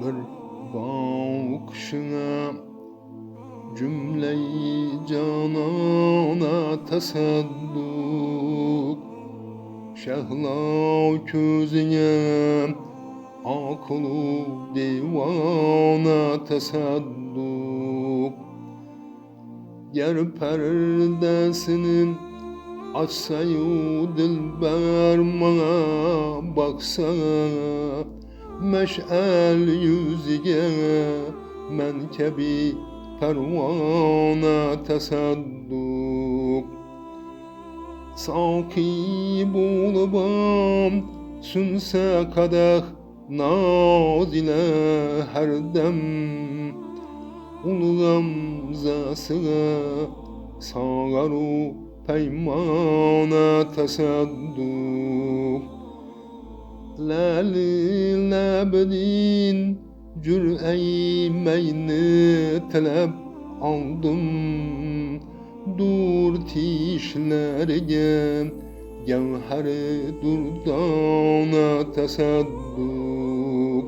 Bir bakışına cümleyi canana tasadduk, şehla közüne aklı divana tasadduk. Yer perdesinin açsayu dilber bana baksa, meş'el yüzüge menkebi pervana tasadduk. Saki bulubam sünse kadeh naz ile her dem, ulu gamzasına sağaru peymana tasadduk. Lali lebedin cür'ey meyni talep aldım, dur tişlerge gevheri durdana tasadduk.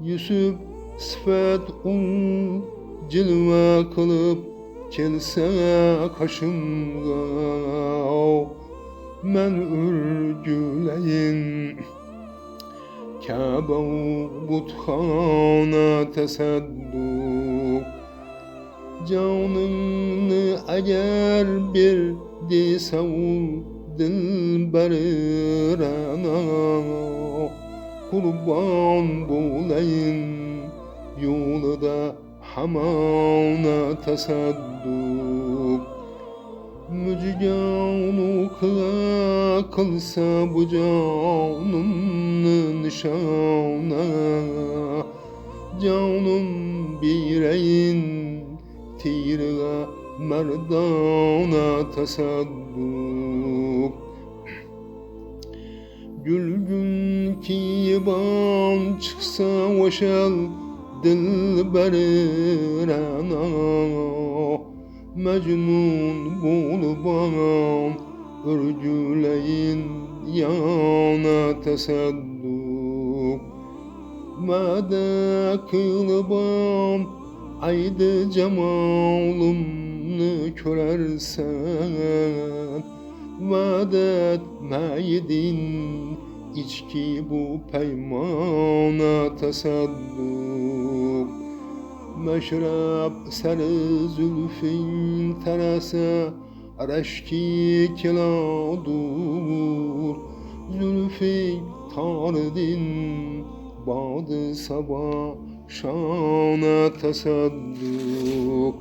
Yusuf sıfat cilve kılıp kelse kaşımga, men ürgüleyin Kabe-u butxana tasadduk. Canını eğer bir disavul dilberana, kurban bulayın yolda hamana tasadduk. Müjganu kılsa bu canımın nişana, canım bireyin tirga merdana tasadduk. Gülgün ki ban çıksa oşal dilberana, mecnun bulubam örgüleyin yana tasadduk. Mede kılbam aydı cemalımını körersen, vadet meydin içki bu peymana tasadduk. Meşrab sarı zülfün terase reşki kiladur, zülfü tardin badı sabah şana tasadduk.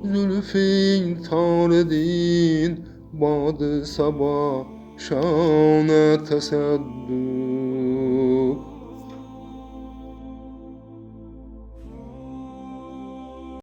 Zülfün tardin badı sabah şana tasadduk.